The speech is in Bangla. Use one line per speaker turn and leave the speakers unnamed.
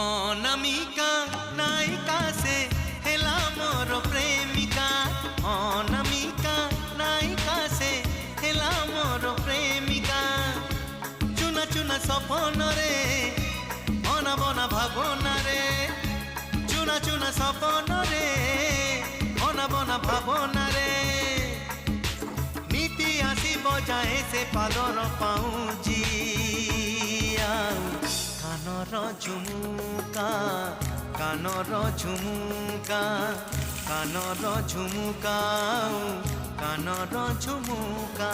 অনামিকা নায়িকা সে হেলা মোর প্রেমিকা। অনামিকা নায়িকা সে হেলা মোর প্রেমিকা। চুনা চুনা স্বপ্নরে অনাবনা ভাবনারে। চুনা চুনা স্বপ্নরে অনাবনা ভাবনারে। নীতি আসিব যায় সে পাদর পাউজি। কানর ঝুমুকা কানর ঝুমুকা কানর ঝুমুকা কানর ঝুমুকা।